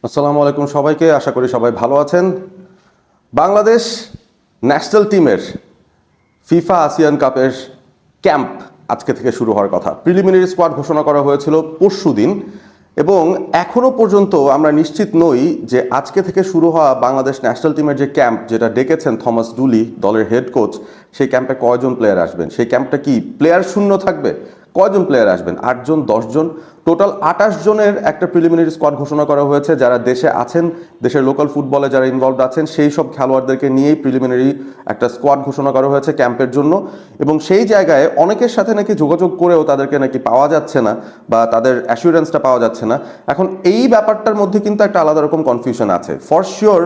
আসসালামু আলাইকুম সবাইকে, আশা করি সবাই ভালো আছেন। বাংলাদেশ ন্যাশনাল টিমের ফিফা আসিয়ান কাপের ক্যাম্প আজকে থেকে শুরু হওয়ার কথা। প্রিলিমিনারি স্কোয়াড ঘোষণা করা হয়েছিল পরশুদিন, এবং এখনো পর্যন্ত আমরা নিশ্চিত নই যে আজকে থেকে শুরু হওয়া বাংলাদেশ ন্যাশনাল টিমের যে ক্যাম্প, যেটা ডেকেছেন থমাস ডুলি দলের হেড কোচ, সেই ক্যাম্পে কয়জন প্লেয়ার আসবেন, সেই ক্যাম্পটা কি প্লেয়ার শূন্য থাকবে, কয়জন প্লেয়ার আসবেন, 8জন 10জন, টোটাল 28 জনের একটা প্রিলিমিনারি স্কোয়াড ঘোষণা করা হয়েছে। যারা দেশে আছেন, দেশের লোকাল ফুটবলে যারা ইনভলভড আছেন, সেই সব খেলোয়াড়দেরকে নিয়েই প্রিলিমিনারি একটা স্কোয়াড ঘোষণা করা হয়েছে ক্যাম্পের জন্য। এবং সেই জায়গায় অনেকের সাথে নাকি যোগাযোগ করেও তাদেরকে নাকি পাওয়া যাচ্ছে না, বা তাদের অ্যাসুরেন্সটা পাওয়া যাচ্ছে না। এখন এই ব্যাপারটার মধ্যে কিন্তু একটা আলাদা রকম কনফিউশন আছে। ফর শিওর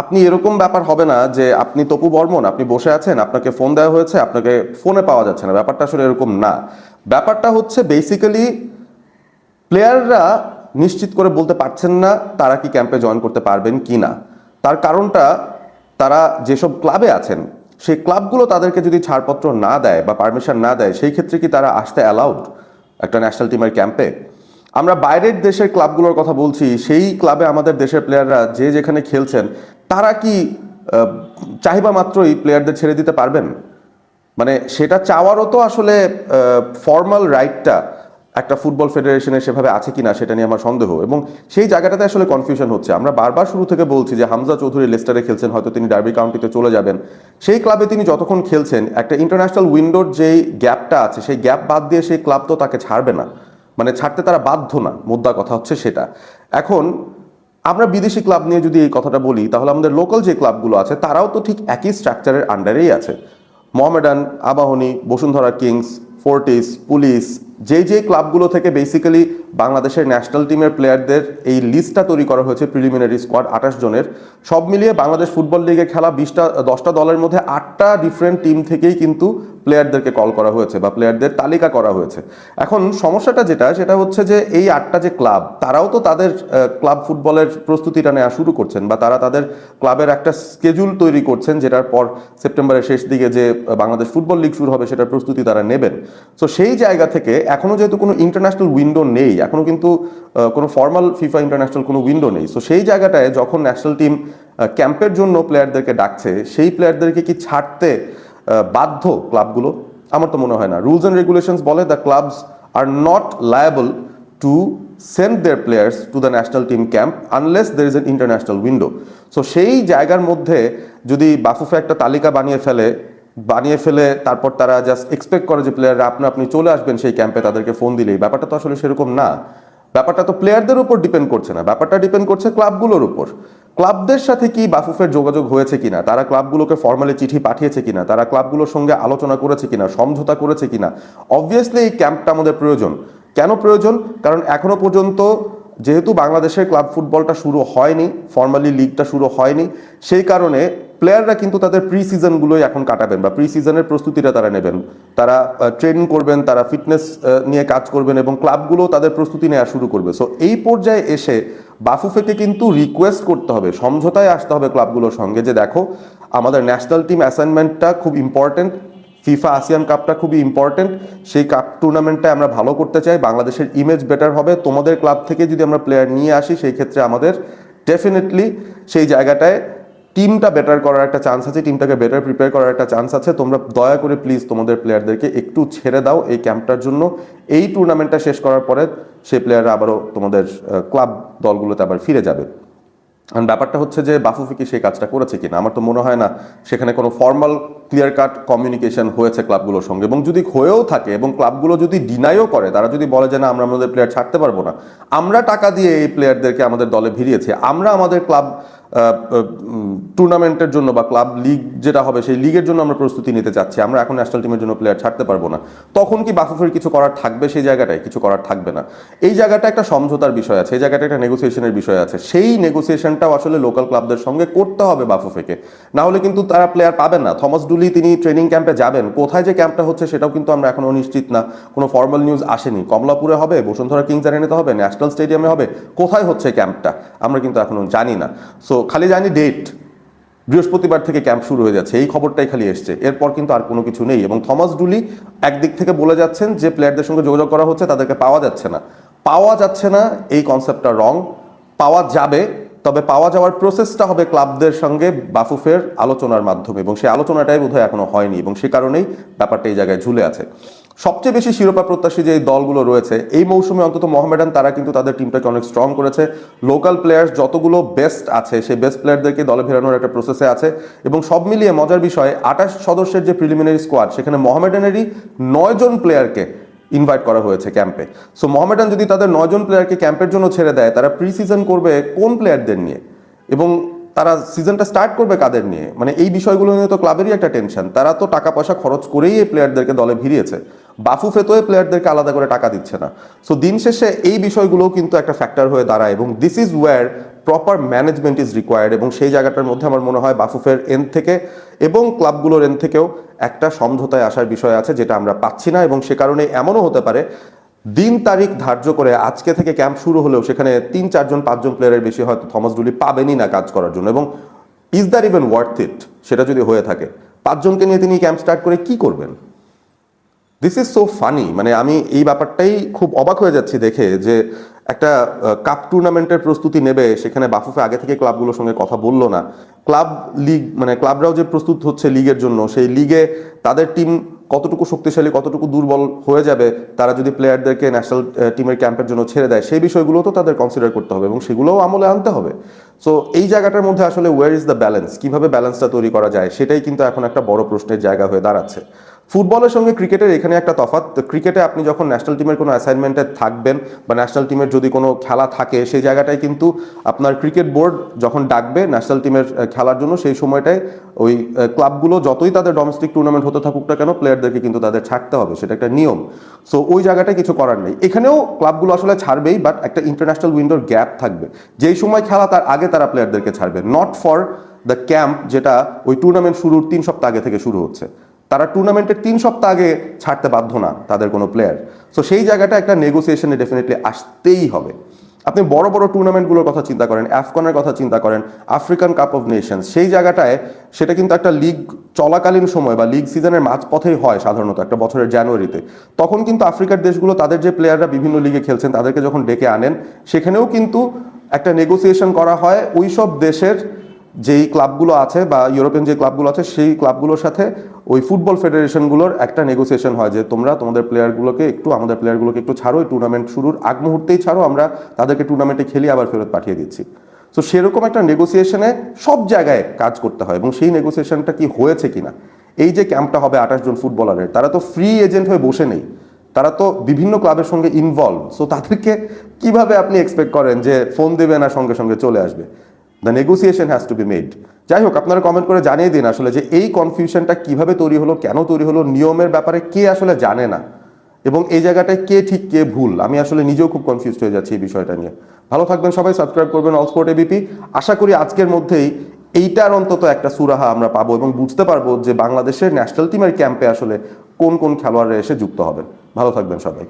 আপনি এরকম ব্যাপার হবে না যে আপনি তপু বর্মন, আপনি বসে আছেন, আপনাকে ফোন দেওয়া হয়েছে, আপনাকে ফোনে পাওয়া যাচ্ছে না। ব্যাপারটা আসলে এরকম না। ব্যাপারটা হচ্ছে বেসিক্যালি প্লেয়াররা নিশ্চিত করে বলতে পারছেন না তারা কি ক্যাম্পে জয়েন করতে পারবেন কি না। তার কারণটা, তারা যেসব ক্লাবে আছেন সেই ক্লাবগুলো তাদেরকে যদি ছাড়পত্র না দেয় বা পারমিশন না দেয়, সেই ক্ষেত্রে কি তারা আসতে অ্যালাউড একটা ন্যাশনাল টিমের ক্যাম্পে? আমরা বাইরের দেশের ক্লাবগুলোর কথা বলছি, সেই ক্লাবে আমাদের দেশের প্লেয়াররা যে যেখানে খেলছেন, তারা কি চাহিদা মাত্রই প্লেয়ারদের ছেড়ে দিতে পারবেন? মানে সেটা চাওয়ারও তো আসলে ফর্মাল রাইটটা একটা ফুটবল ফেডারেশনের সেভাবে আছে কিনা সেটা নিয়ে আমার সন্দেহ, এবং সেই জায়গাটাতে আসলে কনফিউশন হচ্ছে। আমরা বারবার শুরু থেকে বলছি যে হামজা চৌধুরী লেস্টারে খেলছেন, হয়তো তিনি ডার্বি কাউন্টিতে চলে যাবেন। সেই ক্লাবে তিনি যতক্ষণ খেলছেন, একটা ইন্টারন্যাশনাল উইন্ডোর যেই গ্যাপটা আছে, সেই গ্যাপ বাদ দিয়ে সেই ক্লাব তো তাকে ছাড়বে না, মানে ছাড়তে তারা বাধ্য না। মুদ্রা কথা হচ্ছে সেটা। এখন আমরা বিদেশি ক্লাব নিয়ে যদি এই কথাটা বলি, তাহলে আমাদের লোকাল যে ক্লাবগুলো আছে তারাও তো ঠিক একই স্ট্রাকচারের আন্ডারেই আছে। মোহামেডান, আবাহনী, বসুন্ধরা কিংস, ফোর্টিস, পুলিশ, যে ক্লাবগুলো থেকে বেসিক্যালি বাংলাদেশের ন্যাশনাল টিমের প্লেয়ারদের এই লিস্টটা তৈরি করা হয়েছে, প্রিলিমিনারি স্কোয়াড 28 জনের, সব মিলিয়ে বাংলাদেশ ফুটবল লিগে খেলা 10টা দলের মধ্যে 8টা ডিফারেন্ট টিম থেকেই কিন্তু প্লেয়ারদেরকে কল করা হয়েছে বা প্লেয়ারদের তালিকা করা হয়েছে। এখন সমস্যাটা সেটা হচ্ছে যে এই 8টা যে ক্লাব, তারাও তো তাদের ক্লাব ফুটবলের প্রস্তুতিটা নেওয়া শুরু করছেন, বা তারা তাদের ক্লাবের একটা স্কেজুল তৈরি করছেন, যেটার পর সেপ্টেম্বরের শেষ দিকে যে বাংলাদেশ ফুটবল লিগ শুরু হবে সেটার প্রস্তুতি তারা নেবেন। সো সেই জায়গা থেকে এখনো যেহেতু কোনো ইন্টারন্যাশনাল উইন্ডো নেই, এখনো কিন্তু কোনো ফর্মাল ফিফা ইন্টারন্যাশনাল কোনো উইন্ডো নেই। সো সেই জায়গাটায় যখন ন্যাশনাল টিম ক্যাম্পের জন্য প্লেয়ারদেরকে ডাকছে, সেই প্লেয়ারদেরকে কি ছাড়তে বাধ্য ক্লাবগুলো? আমার তো মনে হয় না। রুলস অ্যান্ড রেগুলেশনস বলে the clubs are not liable to send there players to the national team camp unless there is an international window. So সেই জায়গার মধ্যে যদি বাফুফে একটা তালিকা বানিয়ে ফেলে তারপর তারা জাস্ট এক্সপেক্ট করে যে প্লেয়াররা আপনি চলে আসবেন সেই ক্যাম্পে, তাদেরকে ফোন দিলেই, ব্যাপারটা তো আসলে সেরকম না। ব্যাপারটা তো প্লেয়ারদের উপর ডিপেন্ড করছে না, ব্যাপারটা ডিপেন্ড করছে ক্লাবগুলোর উপর। ক্লাবদের সাথে কি বাফুফের যোগাযোগ হয়েছে কিনা, তারা ক্লাবগুলোকে ফর্মালি চিঠি পাঠিয়েছে কিনা, তারা ক্লাবগুলোর সঙ্গে আলোচনা করেছে কিনা, সমঝোতা করেছে কিনা। অবভিয়াসলি এই ক্যাম্পটা আমাদের প্রয়োজন। কেন প্রয়োজন? কারণ এখনো পর্যন্ত যেহেতু বাংলাদেশের ক্লাব ফুটবলটা শুরু হয়নি, ফর্মালি লিগটা শুরু হয়নি, সেই কারণে প্লেয়াররা কিন্তু তাদের প্রি সিজনগুলোই এখন কাটাবেন, বা প্রি সিজনের প্রস্তুতিটা তারা নেবেন, তারা ট্রেনিং করবেন, তারা ফিটনেস নিয়ে কাজ করবেন, এবং ক্লাবগুলো তাদের প্রস্তুতি নেওয়া শুরু করবে। সো এই পর্যায়ে এসে বাফুফেকে কিন্তু রিকোয়েস্ট করতে হবে, সমঝোতায় আসতে হবে ক্লাবগুলোর সঙ্গে, যে দেখো আমাদের ন্যাশনাল টিম অ্যাসাইনমেন্টটা খুব ইম্পর্টেন্ট, ফিফা আসিয়ান কাপটা খুবই ইম্পর্টেন্ট, সেই কাপ টুর্নামেন্টটা আমরা ভালো করতে চাই, বাংলাদেশের ইমেজ বেটার হবে, তোমাদের ক্লাব থেকে যদি আমরা প্লেয়ার নিয়ে আসি সেই ক্ষেত্রে আমাদের ডেফিনেটলি সেই জায়গাটায় টিমটা বেটার করার একটা চান্স আছে, টিমটাকে বেটার প্রিপেয়ার করার একটা চান্স আছে। তোমরা দয়া করে প্লিজ তোমাদের প্লেয়ারদেরকে একটু ছেড়ে দাও এই ক্যাম্পটার জন্য। এই টুর্নামেন্টটা শেষ করার পরে সেই প্লেয়াররা আবারও তোমাদের ক্লাব দলগুলোতে আবার ফিরে যাবে। কারণ ব্যাপারটা হচ্ছে যে বাফুফে কি সেই কাজটা করেছে কিনা, আমার তো মনে হয় না সেখানে কোনো ফর্মাল ক্লিয়ার কাট কমিউনিকেশন হয়েছে ক্লাবগুলোর সঙ্গে। এবং যদি হয়েও থাকে এবং ক্লাবগুলো যদি ডিনাইও করে, তারা যদি বলে যে না আমরা আমাদের প্লেয়ার ছাড়তে পারবো না, আমরা টাকা দিয়ে এই প্লেয়ারদেরকে আমাদের দলে ভিড়িয়েছি, আমরা আমাদের ক্লাব টুর্নামেন্টের জন্য বা ক্লাব লিগ যেটা হবে সেই লিগের জন্য আমরা প্রস্তুতি নিতে চাচ্ছি, আমরা এখন ন্যাশনাল টিমের জন্য প্লেয়ার ছাড়তে পারবো না, তখন কি বাফুফের কিছু করার থাকবে? সেই জায়গাটায় কিছু করার থাকবে না। এই জায়গাটা একটা সমঝোতার বিষয় আছে, এই জায়গাটা একটা নেগোসিয়েশনের বিষয় আছে। সেই নেগোসিয়েশনটাও আসলে লোকাল ক্লাবদের সঙ্গে করতে হবে বাফুফেকে, না হলে কিন্তু তারা প্লেয়ার পাবেন না। থমাস ডুলি তিনি ট্রেনিং ক্যাম্পে যাবেন, কোথায় যে ক্যাম্পটা হচ্ছে সেটাও কিন্তু আমরা এখনো নিশ্চিত না, কোনো ফর্মাল নিউজ আসেনি। কমলাপুরে হবে, বসুন্ধরা কিংস আরেনাতে হবে, ন্যাশনাল স্টেডিয়ামে হবে, কোথায় হচ্ছে ক্যাম্পটা আমরা কিন্তু এখনো জানি না। সো খালি জানি ডেট, বৃহস্পতিবার থেকে ক্যাম্প শুরু হয়ে যাচ্ছে, এই খবরটাই খালি এসছে, এরপর কিন্তু আর কোনো কিছু নেই। এবং থমাস ডুলি একদিক থেকে বলে যাচ্ছেন যে প্লেয়ারদের সঙ্গে যোগাযোগ করা হচ্ছে, তাদেরকে পাওয়া যাচ্ছে না এই কনসেপ্টটা রং। পাওয়া যাবে, তবে পাওয়া যাওয়ার প্রসেসটা হবে ক্লাবদের সঙ্গে বাফুফের আলোচনার মাধ্যমে, এবং সেই আলোচনাটাই বোধহয় এখনো হয়নি, এবং সে কারণেই ব্যাপারটা এই জায়গায় ঝুলে আছে। সবচেয়ে বেশি শিরোপা প্রত্যাশী যে দলগুলো রয়েছে এই মৌসুমে, অন্তত মোহামেডান, তারা কিন্তু তাদের টিমটাকে অনেক স্ট্রং করেছে। লোকাল প্লেয়ার্স যতগুলো বেস্ট আছে সেই বেস্ট প্লেয়ারদেরকে দলে ফেরানোর একটা প্রসেসে আছে, এবং সব মিলিয়ে মজার বিষয় 28 সদস্যের যে প্রিলিমিনারি স্কোয়াড, সেখানে মোহামেডানেরই 9 জন প্লেয়ারকে ইনভাইট করা হয়েছে ক্যাম্পে। সো মোহামেডান যদি তাদের 9 জন প্লেয়ারকে ক্যাম্পের জন্য ছেড়ে দেয়, তারা প্রি সিজন করবে কোন প্লেয়ারদের নিয়ে, এবং তারা সিজনটা স্টার্ট করবে কাদের নিয়ে? মানে এই বিষয়গুলো নিয়ে তো ক্লাবেরই একটা টেনশন। তারা তো টাকা পয়সা খরচ করেই এই প্লেয়ারদেরকে দলে ভিড়িয়েছে, বাফুফে তো এই প্লেয়ারদেরকে আলাদা করে টাকা দিচ্ছে না। সো দিন শেষে এই বিষয়গুলোও কিন্তু একটা ফ্যাক্টর হয়ে দাঁড়ায়, এবং this is wire proper management is required. এবং সেই জায়গাটার মধ্যে আমার মনে হয় বাফুফের এন্ড থেকে এবং ক্লাবগুলোর এন্ড থেকেও একটা সমঝোতায় আসার বিষয় আছে, যেটা আমরা পাচ্ছি না। এবং সে কারণে এমনও হতে পারে দিন তারিখ ধার্য করে আজকে থেকে ক্যাম্প শুরু হলেও সেখানে 3-4 জন 5 জন প্লেয়ারের বেশি হয়তো থমাস ডুলি পাবেনই না কাজ করার জন্য। এবং is that even worth it? সেটা যদি হয়ে থাকে, 5 জনকে নিয়ে তিনি ক্যাম্প স্টার্ট করে কি করবেন? This is so funny. মানে আমি এই ব্যাপারটাই খুব অবাক হয়ে যাচ্ছি দেখে, যে একটা কাপ টুর্নামেন্টের প্রস্তুতি নেবে, সেখানে বাফুফে আগে থেকে ক্লাবগুলোর সঙ্গে কথা বললো না। ক্লাব লিগ, মানে ক্লাবরাও যে প্রস্তুত হচ্ছে লিগের জন্য, সেই লিগে তাদের টিম কতটুকু শক্তিশালী, কতটুকু দুর্বল হয়ে যাবে তারা যদি প্লেয়ারদেরকে ন্যাশনাল টিমের ক্যাম্পের জন্য ছেড়ে দেয়, সেই বিষয়গুলো তো তাদের কনসিডার করতে হবে এবং সেগুলোও আমলে আনতে হবে। সো এই জায়গাটার মধ্যে আসলে ওয়ার ইজ দ্য ব্যালেন্স, কিভাবে ব্যালেন্সটা তৈরি করা যায়, সেটাই কিন্তু এখন একটা বড় প্রশ্নের জায়গা হয়ে দাঁড়াচ্ছে। ফুটবলের সঙ্গে ক্রিকেটের এখানে একটা তফাৎ। ক্রিকেটে আপনি যখন ন্যাশনাল টিমের কোনো অ্যাসাইনমেন্টে থাকবেন বা ন্যাশনাল টিমের যদি কোনো খেলা থাকে, সেই জায়গাটায় কিন্তু আপনার ক্রিকেট বোর্ড যখন ডাকবে ন্যাশনাল টিমের খেলার জন্য, সেই সময়টায় ওই ক্লাবগুলো যতই তাদের ডোমেস্টিক টুর্নামেন্ট হতে থাকুক না কেন, প্লেয়ারদেরকে কিন্তু তাদের ছাড়তে হবে, সেটা একটা নিয়ম। সো ওই জায়গাটায় কিছু করার নেই। এখানেও ক্লাবগুলো আসলে ছাড়বেই, বাট একটা ইন্টারন্যাশনাল উইন্ডোর গ্যাপ থাকবে, যেই সময় খেলা তার আগে তারা প্লেয়ারদেরকে ছাড়বে, নট ফর দ্য ক্যাম্প, যেটা ওই টুর্নামেন্ট শুরুর 3 সপ্তাহ আগে থেকে শুরু হচ্ছে। তারা টুর্নামেন্টের 3 সপ্তাহ আগে ছাড়তে বাধ্য না তাদের কোনো প্লেয়ার। সো সেই জায়গাটা একটা নেগোসিয়েশনে ডেফিনেটলি আসতেই হবে। আপনি বড় বড় টুর্নামেন্টগুলোর কথা চিন্তা করেন, আফগানের কথা চিন্তা করেন, আফ্রিকান কাপ অফ নেশনস, সেই জায়গাটায় সেটা কিন্তু একটা লিগ চলাকালীন সময় বা লিগ সিজনের মাঝপথেই হয় সাধারণত, একটা বছরের জানুয়ারিতে। তখন কিন্তু আফ্রিকার দেশগুলো তাদের যে প্লেয়াররা বিভিন্ন লিগে খেলছেন তাদেরকে যখন ডেকে আনেন, সেখানেও কিন্তু একটা নেগোসিয়েশন করা হয় ওই সব দেশের যেই ক্লাবগুলো আছে বা ইউরোপিয়ান যে ক্লাবগুলো আছে সেই ক্লাবগুলোর সাথে ওই ফুটবল ফেডারেশনগুলোর একটা নেগোসিয়েশন হয় যে তোমরা তোমাদের প্লেয়ারগুলোকে একটু, আমাদের প্লেয়ারগুলোকে একটু ছাড়ো, এই টুর্নামেন্ট শুরুর আগ মুহূর্তেই ছাড়ো, আমরা তাদেরকে টুর্নামেন্টে খেলিয়ে আবার ফেরত পাঠিয়ে দিচ্ছি। সো সেরকম একটা নেগোসিয়েশনে সব জায়গায় কাজ করতে হয়, এবং সেই নেগোসিয়েশনটা কি হয়েছে কিনা। এই যে ক্যাম্পটা হবে 28 জন ফুটবলারের, তারা তো ফ্রি এজেন্ট হয়ে বসে নেই, তারা তো বিভিন্ন ক্লাবের সঙ্গে ইনভলভ। সো তাদেরকে কিভাবে আপনি এক্সপেক্ট করেন যে ফোন দেবে না সঙ্গে সঙ্গে চলে আসবে? The negotiation has to be made. যাই হোক, আপনারা কমেন্ট করে জানিয়ে দিন আসলে যে এই কনফিউশনটা কিভাবে তৈরি হলো, কেন তৈরি হলো, নিয়মের ব্যাপারে কে আসলে জানে না, এবং এই জায়গাটায় কে ঠিক কে ভুল। আমি আসলে নিজেও খুব কনফিউজড হয়ে যাচ্ছি এই বিষয়টা নিয়ে। ভালো থাকবেন সবাই, সাবস্ক্রাইব করবেন অল স্পোর্ট এবিপি। আশা করি আজকের মধ্যেই এইটার অন্তত একটা সুরাহা আমরা পাবো এবং বুঝতে পারবো যে বাংলাদেশের ন্যাশনাল টিমের ক্যাম্পে আসলে কোন কোন খেলোয়াড়রা এসে যুক্ত হবেন। ভালো থাকবেন সবাই।